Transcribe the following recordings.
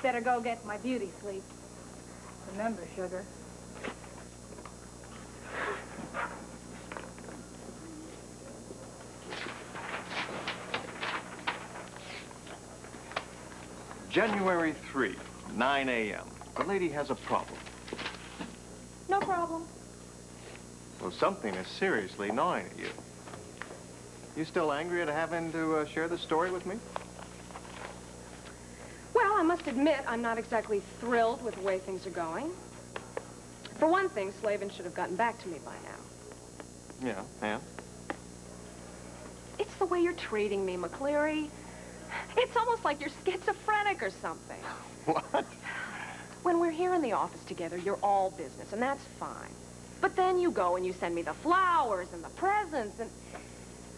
Better go get my beauty sleep. Remember, sugar. January 3, 9 a.m. The lady has a problem. No problem. Well, something is seriously gnawing at you. You still angry at having to share this story with me? Well, I must admit, I'm not exactly thrilled with the way things are going. For one thing, Slavin should have gotten back to me by now. Yeah, and? It's the way you're treating me, McCleary. It's almost like you're schizophrenic or something. What? When we're here in the office together, you're all business, and that's fine. But then you go and you send me the flowers and the presents, and...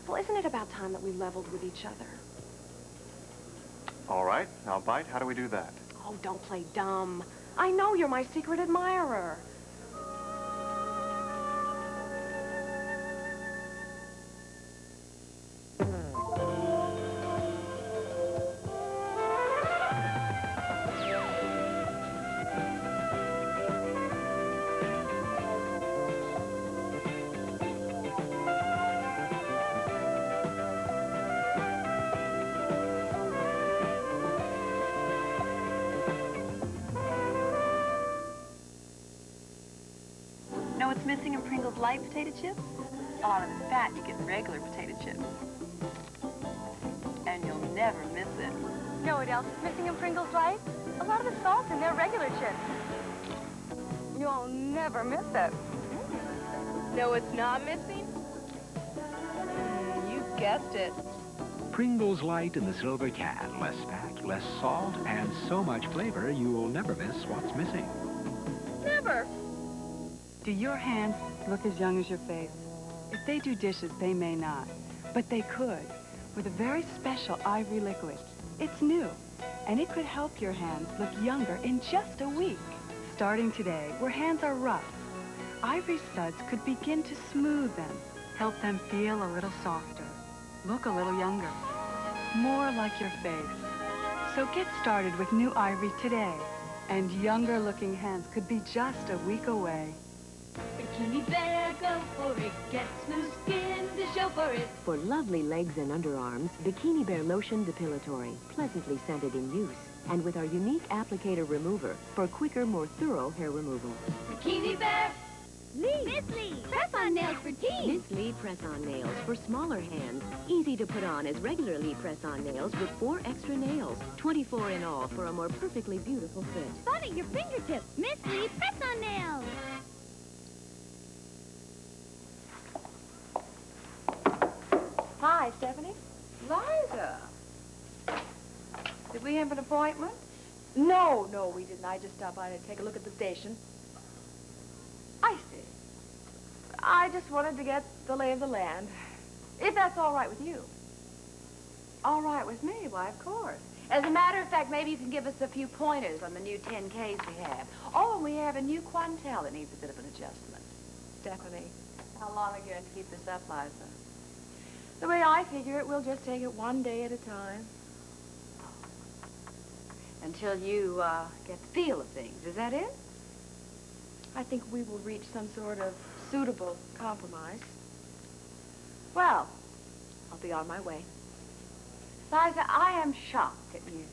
Well, isn't it about time that we leveled with each other? All right, I'll bite. How do we do that? Oh, don't play dumb. I know you're my secret admirer. Know what's missing in Pringles light potato chips? A lot of the fat you get in regular potato chips. And you'll never miss it. Know what else is missing in Pringles Light? A lot of the salt in their regular chips. You'll never miss it. Know what's not missing? You guessed it. Pringles Light in the silver can. Less fat, less salt, and so much flavor you'll never miss what's missing. Never. Do your hands look as young as your face? If they do dishes, they may not. But they could, with a very special ivory liquid. It's new, and it could help your hands look younger in just a week. Starting today, where hands are rough, ivory suds could begin to smooth them, help them feel a little softer, look a little younger, more like your face. So get started with new ivory today, and younger-looking hands could be just a week away. Bikini Bear, go for it. Get smooth skin to show for it. For lovely legs and underarms, Bikini Bear Lotion Depilatory, pleasantly scented in use, and with our unique applicator remover for quicker, more thorough hair removal. Bikini Bear. Lee. Miss Lee. Press-on nails for teens. Miss Lee press-on nails for smaller hands. Easy to put on as regular Lee press-on nails with 4 extra nails. 24 in all for a more perfectly beautiful fit. Fun at your fingertips. Miss Lee press-on nails. Hi, Stephanie. Liza. Did we have an appointment? No, we didn't. I just stopped by to take a look at the station. I see. I just wanted to get the lay of the land. If that's all right with you. All right with me? Why, of course. As a matter of fact, maybe you can give us a few pointers on the new 10Ks we have. Oh, and we have a new Quantel that needs a bit of an adjustment. Stephanie, how long are you going to keep this up, Liza? The way I figure it, we'll just take it one day at a time. Until you get the feel of things. Is that it? I think we will reach some sort of suitable compromise. Well, I'll be on my way. Liza, I am shocked at you.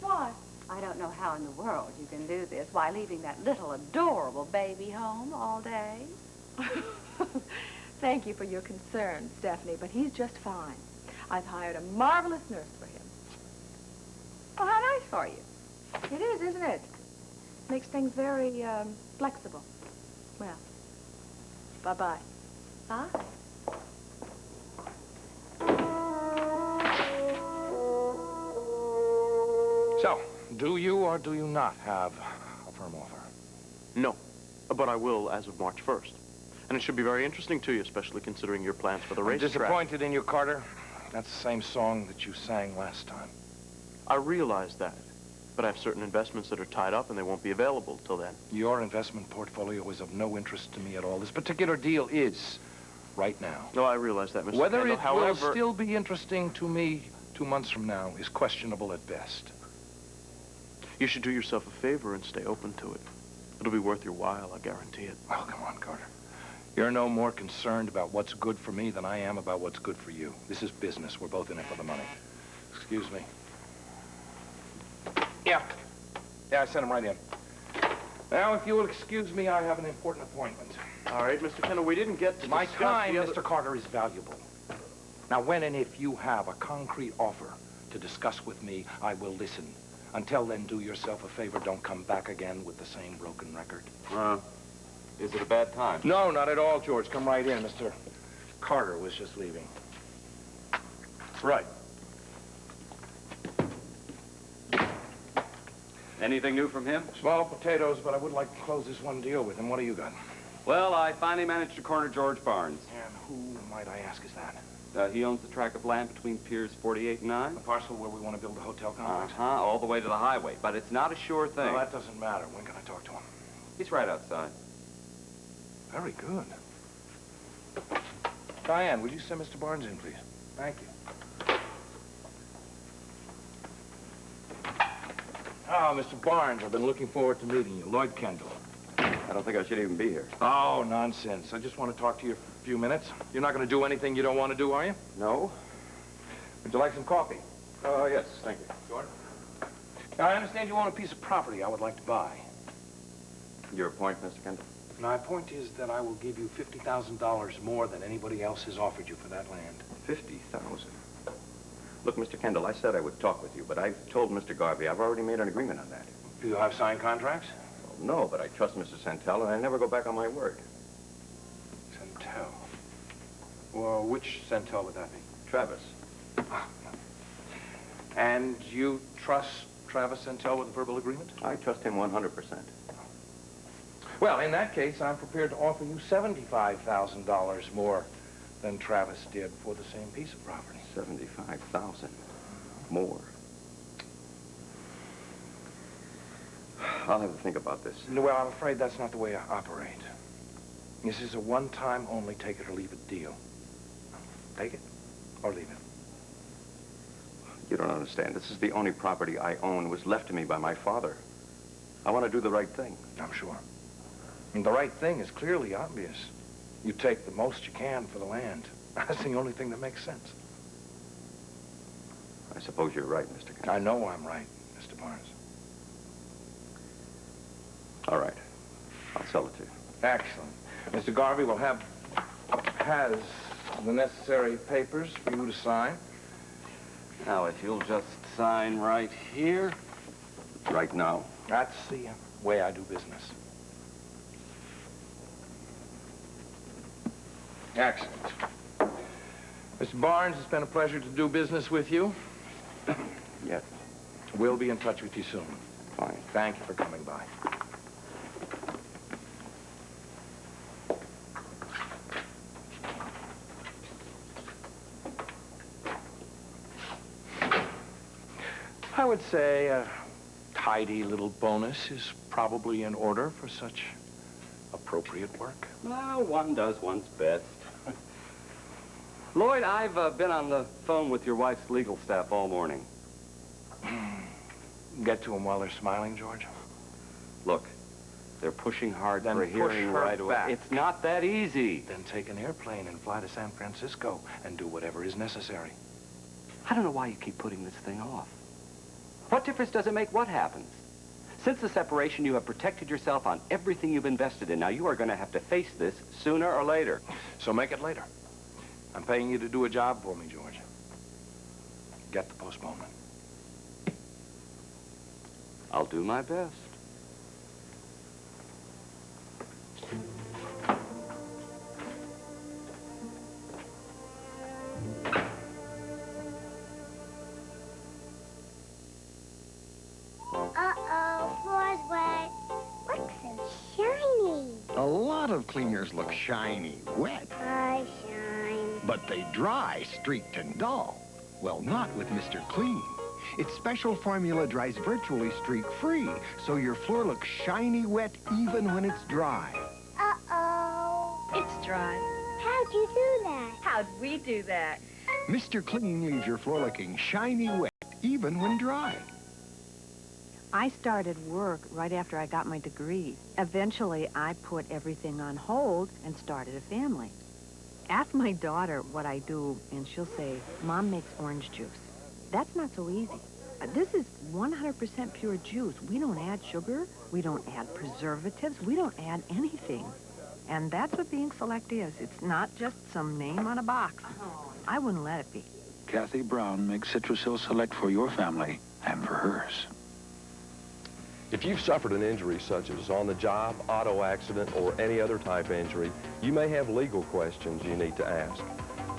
Why? I don't know how in the world you can do this while leaving that little adorable baby home all day. Thank you for your concern, Stephanie, but he's just fine. I've hired a marvelous nurse for him. Oh, how nice for you. It is, isn't it? Makes things very, flexible. Well, bye-bye. Bye. So, do you or do you not have a firm offer? No, but I will as of March 1st. And it should be very interesting to you, especially considering your plans for the racetrack. Disappointed in you, Carter. That's the same song that you sang last time. I realize that, but I have certain investments that are tied up and they won't be available till then. Your investment portfolio is of no interest to me at all. This particular deal is, right now. No, I realize that, Mr. Whether Kendall. it However, will still be interesting to me 2 months from now is questionable at best. You should do yourself a favor and stay open to it. It'll be worth your while, I guarantee it. Oh, come on, Carter. You're no more concerned about what's good for me than I am about what's good for you. This is business. We're both in it for the money. Excuse me. Yeah, I sent him right in. Now, if you will excuse me, I have an important appointment. All right, Mr. Kendall, we didn't get to My discuss time, the other... Mr. Carter, is valuable. Now, when and if you have a concrete offer to discuss with me, I will listen. Until then, do yourself a favor. Don't come back again with the same broken record. Is it a bad time? No, not at all, George. Come right in. Mr. Carter was just leaving. Right. Anything new from him? Small potatoes, but I would like to close this one deal with him. What do you got? Well, I finally managed to corner George Barnes. And who, might I ask, is that? He owns the tract of land between Piers 48 and 9. The parcel where we want to build a hotel complex? All the way to the highway. But it's not a sure thing. Well, that doesn't matter. When can I talk to him? He's right outside. Very good. Diane, would you send Mr. Barnes in, please? Thank you. Oh, Mr. Barnes, I've been looking forward to meeting you. Lloyd Kendall. I don't think I should even be here. Oh, nonsense. I just want to talk to you for a few minutes. You're not going to do anything you don't want to do, are you? No? Would you like some coffee? Yes, thank you. Jordan? Now, I understand you own a piece of property I would like to buy. Your point, Mr. Kendall? My point is that I will give you $50,000 more than anybody else has offered you for that land. 50,000. Look, Mr. Kendall, I said I would talk with you, but I've told Mr. Garvey I've already made an agreement on that. Do you have signed contracts? Well, no, but I trust Mr. Santel, and I never go back on my word. Santel? Well, which Santel would that be? Travis. And you trust Travis Santel with a verbal agreement? I trust him 100%. Well, in that case, I'm prepared to offer you $75,000 more than Travis did for the same piece of property. 75,000 more. I'll have to think about this. Well, I'm afraid that's not the way I operate. This is a one-time only take it or leave it deal. Take it or leave it. You don't understand. This is the only property I own. It was left to me by my father. I want to do the right thing. I'm sure. And the right thing is clearly obvious. You take the most you can for the land. That's the only thing that makes sense. I suppose you're right, Mr. Kendall. I know I'm right, Mr. Barnes. All right. I'll sell it to you. Excellent. Mr. Garvey has the necessary papers for you to sign. Now, if you'll just sign right here. Right now. That's the way I do business. Excellent. Mr. Barnes, it's been a pleasure to do business with you. Yes. We'll be in touch with you soon. Fine. Thank you for coming by. I would say a tidy little bonus is probably in order for such appropriate work. Well, one does one's best. Lloyd, I've been on the phone with your wife's legal staff all morning. Get to them while they're smiling, George? Look, they're pushing hard Then for a push hearing her right away. back. It's not that easy. Then take an airplane and fly to San Francisco and do whatever is necessary. I don't know why you keep putting this thing off. What difference does it make what happens? Since the separation, you have protected yourself on everything you've invested in. Now, you are going to have to face this sooner or later. So make it later. I'm paying you to do a job for me, George. Get the postponement. I'll do my best. Uh-oh, floor's wet. Looks so shiny. A lot of cleaners look shiny, wet. I shine. But they dry, streaked, and dull. Well, not with Mr. Clean. Its special formula dries virtually streak-free, so your floor looks shiny wet even when it's dry. Uh-oh. It's dry. How'd you do that? How'd we do that? Mr. Clean leaves your floor looking shiny wet even when dry. I started work right after I got my degree. Eventually, I put everything on hold and started a family. Ask my daughter what I do, and she'll say, Mom makes orange juice. That's not so easy. This is 100% pure juice. We don't add sugar. We don't add preservatives. We don't add anything. And that's what being select is. It's not just some name on a box. I wouldn't let it be. Kathy Brown makes Citrusil Select for your family and for hers. If you've suffered an injury such as on the job, auto accident, or any other type injury, you may have legal questions you need to ask.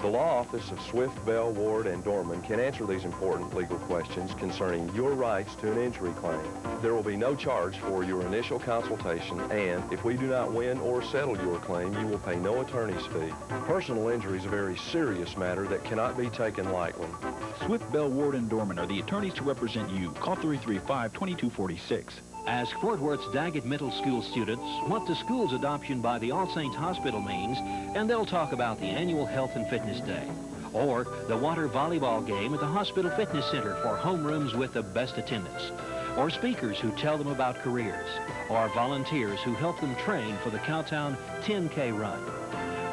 The law office of Swift, Bell, Ward, and Dorman can answer these important legal questions concerning your rights to an injury claim. There will be no charge for your initial consultation, and if we do not win or settle your claim, you will pay no attorney's fee. Personal injury is a very serious matter that cannot be taken lightly. Swift, Bell, Ward, and Dorman are the attorneys to represent you. Call 335-2246. Ask Fort Worth's Daggett Middle School students what the school's adoption by the All Saints Hospital means, and they'll talk about the annual Health and Fitness Day, or the water volleyball game at the Hospital Fitness Center for homerooms with the best attendance, or speakers who tell them about careers, or volunteers who help them train for the Cowtown 10K run.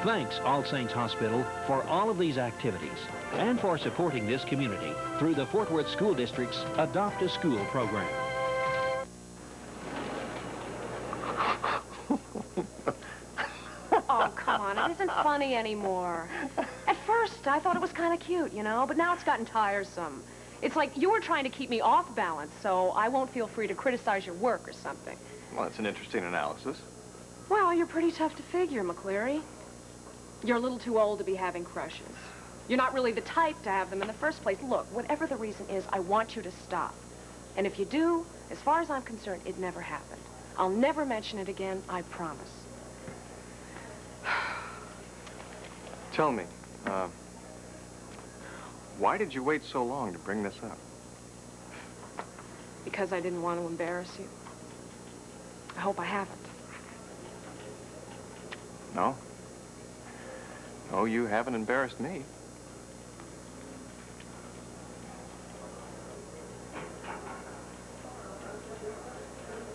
Thanks, All Saints Hospital, for all of these activities and for supporting this community through the Fort Worth School District's Adopt a School program. Oh, come on, it isn't funny anymore. At first, I thought it was kind of cute, you know, but now it's gotten tiresome. It's like you were trying to keep me off balance, so I won't feel free to criticize your work or something. Well, that's an interesting analysis. Well, you're pretty tough to figure, McCleary. You're a little too old to be having crushes. You're not really the type to have them in the first place. Look, whatever the reason is, I want you to stop. And if you do, as far as I'm concerned, it never happened. I'll never mention it again, I promise. Tell me, why did you wait so long to bring this up? Because I didn't want to embarrass you. I hope I haven't. No. No, you haven't embarrassed me.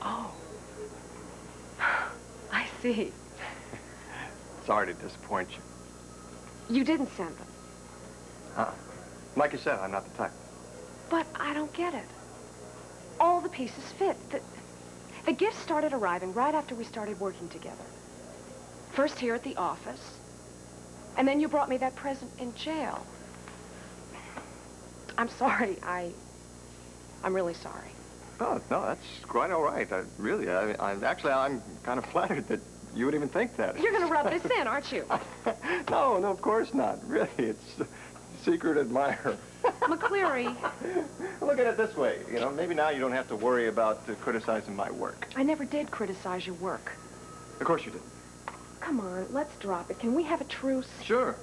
Oh. I see. Sorry to disappoint you. You didn't send them. Like you said, I'm not the type. But I don't get it. All the pieces fit. The gifts started arriving right after we started working together. First here at the office, and then you brought me that present in jail. I'm sorry. I'm really sorry. Oh, no, that's quite all right. I'm kind of flattered that you would even think that. You're going to rub this in, aren't you? No, of course not. Really, it's a secret admirer. McCleary. Look at it this way. You know, maybe now you don't have to worry about criticizing my work. I never did criticize your work. Of course you did. Come on, let's drop it. Can we have a truce? Sure.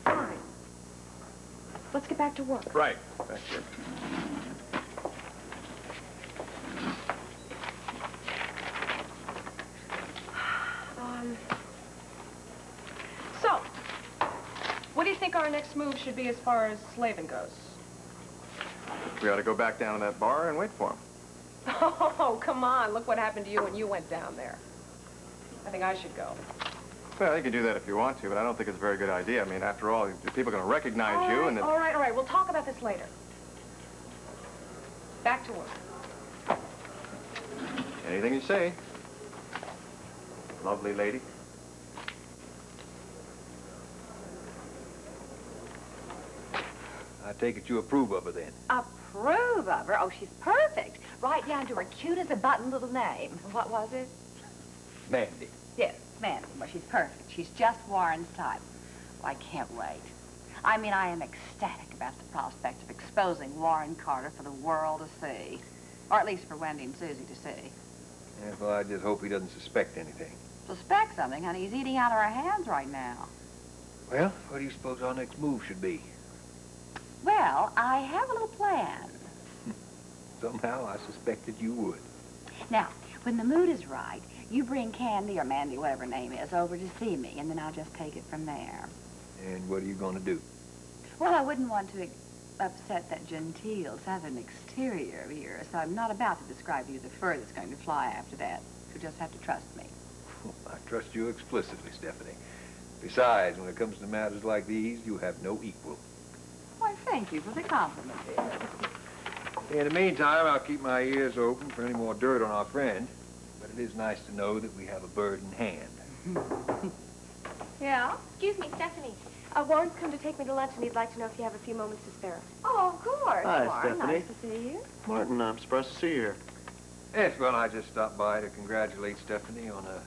Fine. Let's get back to work. Right. Back here. So, what do you think our next move should be as far as slaving goes? We ought to go back down to that bar and wait for him. Oh, come on. Look what happened to you when you went down there. I think I should go. Well, you can do that if you want to, but I don't think it's a very good idea. I mean, after all, people are going to recognize you and... All right. We'll talk about this later. Back to work. Anything you say. Lovely lady. I take it you approve of her, then? Approve of her? Oh, she's perfect. Right down to her cute as a button little name. What was it? Mandy. Yes, Mandy. Well, she's perfect. She's just Warren's type. Well, I can't wait. I mean, I am ecstatic about the prospect of exposing Warren Carter for the world to see. Or at least for Wendy and Susie to see. Yeah, well, I just hope he doesn't suspect anything. Suspect something, honey. He's eating out of our hands right now. Well, what do you suppose our next move should be? Well, I have a little plan. Somehow I suspected you would. Now, when the mood is right, you bring Candy or Mandy, whatever her name is, over to see me, and then I'll just take it from there. And what are you going to do? Well, I wouldn't want to upset that genteel southern exterior here, so I'm not about to describe to you the fur that's going to fly after that. You just have to trust me. I trust you explicitly, Stephanie. Besides, when it comes to matters like these, you have no equal. Why, thank you for the compliment, dear. In the meantime, I'll keep my ears open for any more dirt on our friend. But it is nice to know that we have a bird in hand. Yeah? Excuse me, Stephanie. Warren's come to take me to lunch, and he'd like to know if you have a few moments to spare. Oh, of course. Hi, Warren. Stephanie. Nice to see you. Martin, I'm surprised to see you here. Yes, well, I just stopped by to congratulate Stephanie on a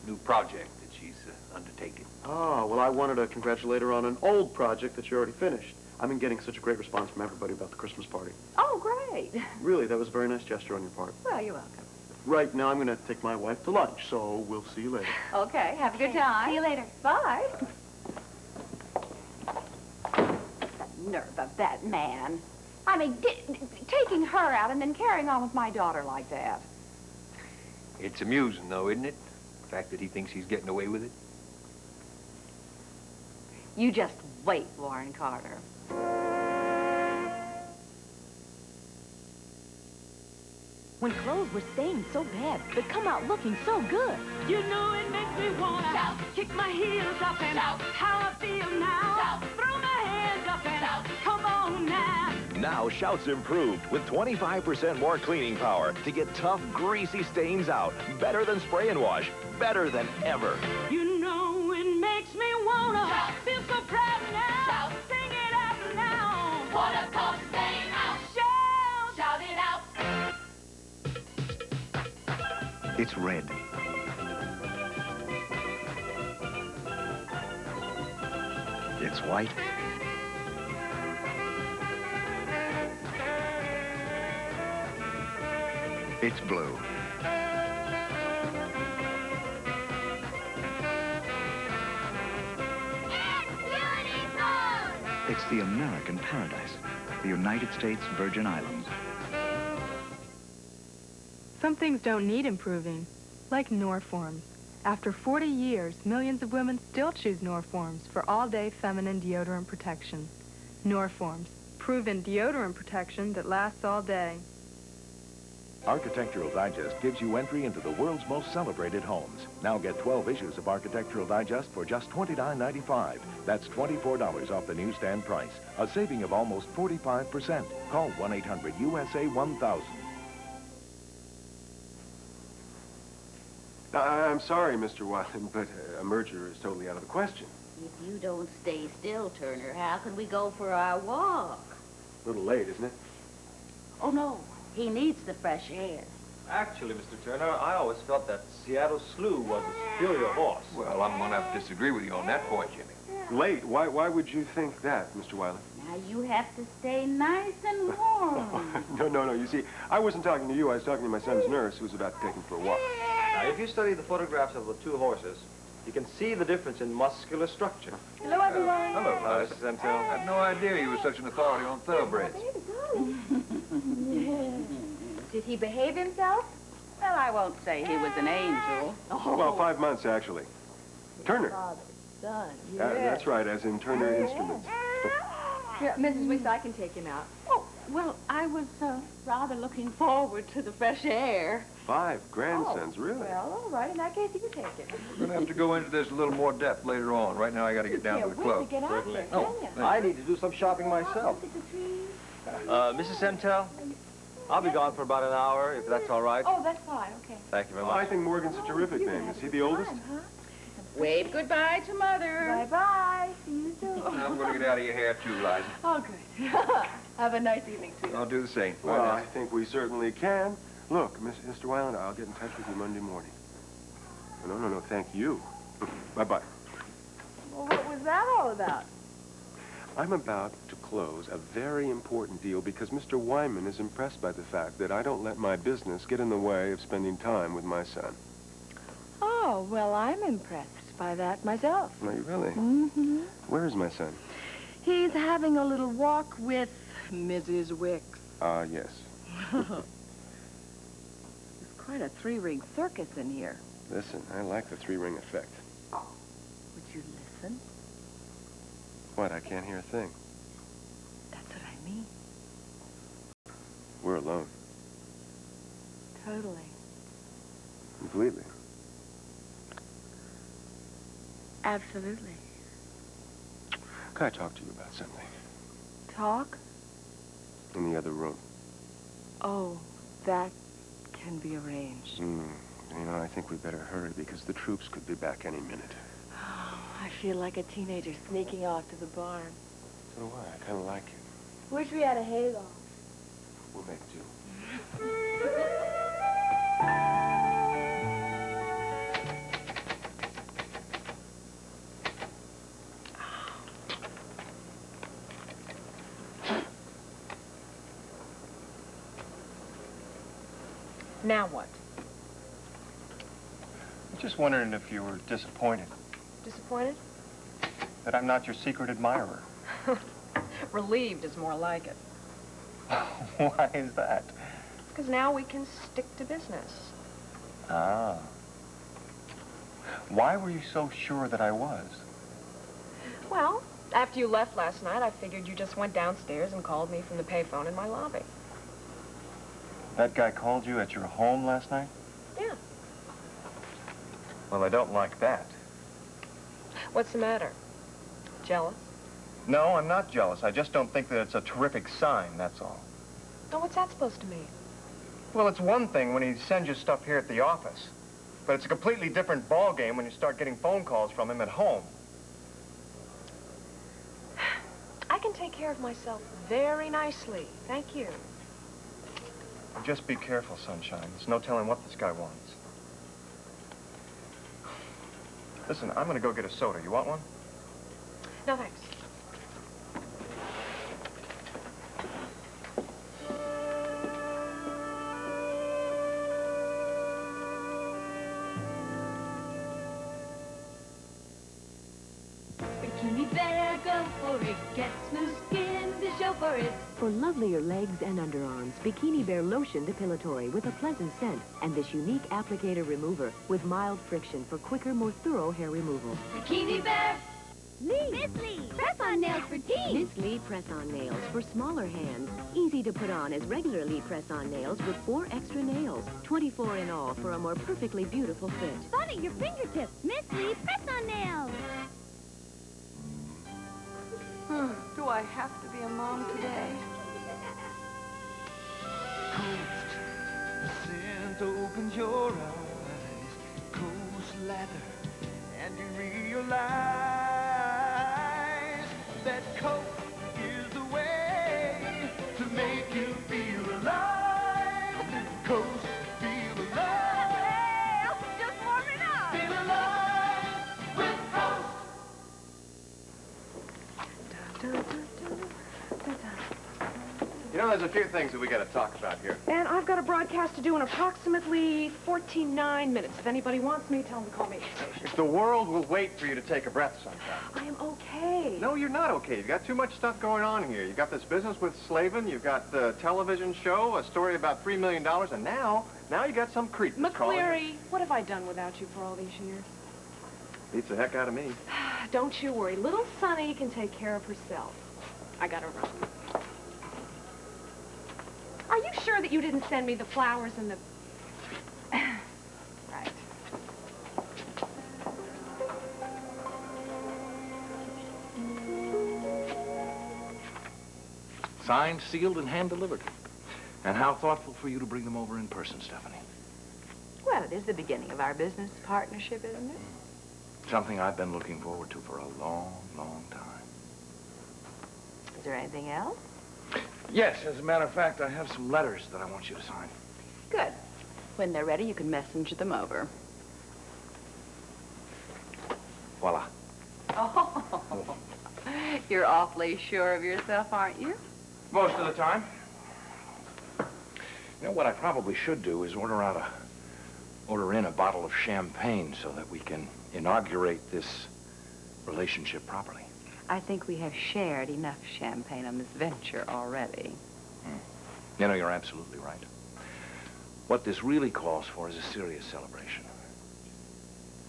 new project that she's undertaken. Oh, well, I wanted to congratulate her on an old project that she already finished. I've been getting such a great response from everybody about the Christmas party. Oh, great. Really, that was a very nice gesture on your part. Well, you're welcome. Right now, I'm going to take my wife to lunch, so we'll see you later. Okay, have a good time. See you later. Bye. Nerve of that man. I mean, taking her out and then carrying on with my daughter like that. It's amusing, though, isn't it? The fact that he thinks he's getting away with it. You just wait, Warren Carter. When clothes were stained so bad, but come out looking so good. You know it makes me wanna shout, kick my heels up and shout, how I feel now. Shout, throw my hands up and shout, come on now. Now Shout's improved with 25% more cleaning power to get tough, greasy stains out. Better than spray and wash. Better than ever. You know it makes me wanna shout, feel so proud now. Shout, sing it out now. Wanna come sing out. Shout, shout it out. It's red. It's white. It's blue. It's the American paradise, the United States Virgin Islands. Some things don't need improving, like Norforms. After 40 years, millions of women still choose Norforms for all-day feminine deodorant protection. Norforms, proven deodorant protection that lasts all day. Architectural Digest gives you entry into the world's most celebrated homes. Now get 12 issues of Architectural Digest for just $29.95. That's $24 off the newsstand price, a saving of almost 45%. Call 1-800-USA-1000. I'm sorry, Mr. Wyland, but a merger is totally out of the question. If you don't stay still, Turner, how can we go for our walk? A little late, isn't it? Oh, no. He needs the fresh air. Actually, Mr. Turner, I always felt that Seattle Slew was a superior horse. Well, I'm going to have to disagree with you on that point, Jimmy. Late? Why would you think that, Mr. Wyland? Now, you have to stay nice and warm. No. You see, I wasn't talking to you. I was talking to my son's nurse who was about to take him for a walk. Now, if you study the photographs of the two horses, you can see the difference in muscular structure. Hello, everyone. Hello, Mrs. Santel. I had no idea you were such an authority on thoroughbreds. Did he behave himself? Well, I won't say he was an angel. Well, 5 months, actually. Turner. Father, son. That's right, as in Turner Instruments. Here, Mrs. Weeks, I can take him out. Oh, well, I was rather looking forward to the fresh air. 5 grandsons, really? Well, all right. In that case, you can take it. We're going to have to go into this a little more depth later on. Right now, I got to get down to the club. Get out there, Oh, I need to do some shopping myself. Mrs. Santel, I'll be gone for about an hour, if that's all right. Oh, that's fine. Okay. Thank you very Oh, I much. think Morgan's a terrific name. Is he the oldest? Wave goodbye to Mother. Bye-bye. See you soon. I'm going to get out of your hair, too, Liza. Oh, good. Have a nice evening, too. I'll do the same. Well, I think we certainly can. Look, Mr. Wyland, I'll get in touch with you Monday morning. No, thank you. Bye-bye. Well, what was that all about? I'm about to close a very important deal because Mr. Wyman is impressed by the fact that I don't let my business get in the way of spending time with my son. Oh, well, I'm impressed by that myself. Are you really? Mm-hmm. Where is my son? He's having a little walk with Mrs. Wicks. Yes. It's quite a 3-ring circus in here. Listen, I like the 3-ring effect. Would you listen? What, I can't hear a thing. That's what I mean. We're alone. Totally. Completely. Absolutely. Can I talk to you about something? Talk? In the other room. Oh, that can be arranged. You know, I think we better hurry because the troops could be back any minute. Oh, I feel like a teenager sneaking off to the barn. So do I. I kind of like it. Wish we had a hayloft. We'll make do. Now what? I'm just wondering if you were disappointed Disappointed? that I'm not your secret admirer. Relieved is more like it. Why is that? Because now we can stick to business. Ah. Why were you so sure that I was? Well, after you left last night, I figured you just went downstairs and called me from the payphone in my lobby. That guy called you at your home last night? Yeah. Well, I don't like that. What's the matter? Jealous? No, I'm not jealous. I just don't think that it's a terrific sign, that's all. Oh, what's that supposed to mean? Well, it's one thing when he sends you stuff here at the office, but it's a completely different ballgame when you start getting phone calls from him at home. I can take care of myself very nicely. Thank you. Just be careful, Sunshine. There's no telling what this guy wants. Listen, I'm gonna go get a soda. You want one? No, thanks. Bikini Bear, go for it. Get smooth skin to show for it. For lovelier legs and underarms, Bikini Bear Lotion Depilatory with a pleasant scent and this unique applicator remover with mild friction for quicker, more thorough hair removal. Bikini Bear. Lee! Miss Lee! Press-on nails for teens! Miss Lee press-on nails for smaller hands. Easy to put on as regular Lee press-on nails with 4 extra nails. 24 in all for a more perfectly beautiful fit. Fun at your fingertips! Miss Lee press-on nails! Do I have to be a mom today? Coast, the scent opens your eyes. Coast lather, and you realize that Coast is the way to make you feel alive. Coast, feel alive. Just warming up! Feel alive with Coast. You know, there's a few things that we gotta talk about here. And I've got a broadcast to do in approximately 14.9 minutes. If anybody wants me, tell them to call me at the station. If the world will wait for you to take a breath, Sunshine. I am okay. No, you're not okay. You've got too much stuff going on here. You've got this business with Slavin, you've got the television show, a story about $3 million, and now you got some creep that's calling you. McCleary, what have I done without you for all these years? Beats the heck out of me. Don't you worry. Little Sunny can take care of herself. I gotta run. Are you sure that you didn't send me the flowers and the... Right. Signed, sealed, and hand-delivered. And how thoughtful for you to bring them over in person, Stephanie. Well, it is the beginning of our business partnership, isn't it? Something I've been looking forward to for a long, long time. Is there anything else? Yes, as a matter of fact, I have some letters that I want you to sign. Good. When they're ready, you can messenger them over. Voila. Oh, you're awfully sure of yourself, aren't you? Most of the time. You know, what I probably should do is order in a bottle of champagne so that we can inaugurate this relationship properly. I think we have shared enough champagne on this venture already. You know, you're absolutely right. What this really calls for is a serious celebration.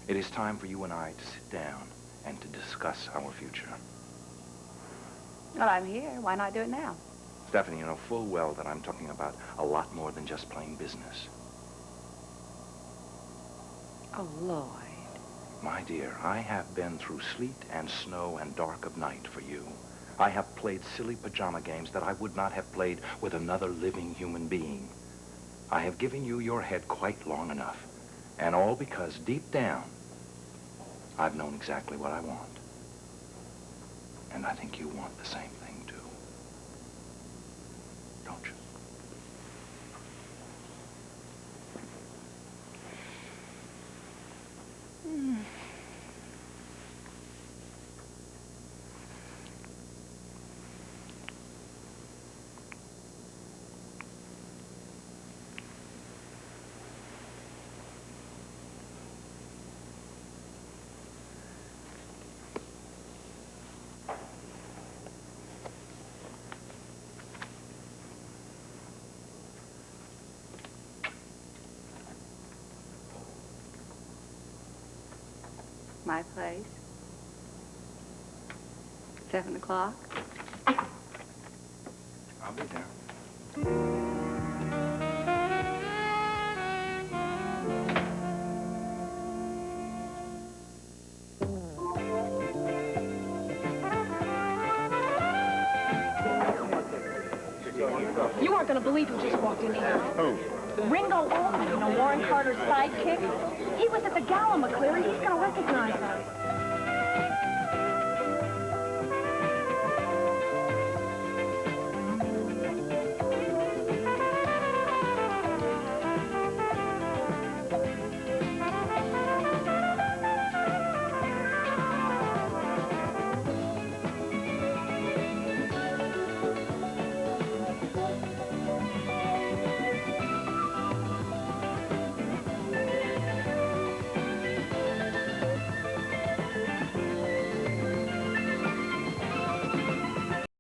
It is time for you and I to sit down and to discuss our future. Well, I'm here. Why not do it now? Stephanie, you know full well that I'm talking about a lot more than just plain business. Oh, Lloyd. My dear, I have been through sleet and snow and dark of night for you. I have played silly pajama games that I would not have played with another living human being. I have given you your head quite long enough, and all because deep down, I've known exactly what I want. And I think you want the same thing, too. Don't you? My place. 7 o'clock. I'll be there. You aren't going to believe who just walked in here. Who? Ringo Altman, you know, Warren Carter's sidekick. He was at the gala, McCleary. He's going to recognize us.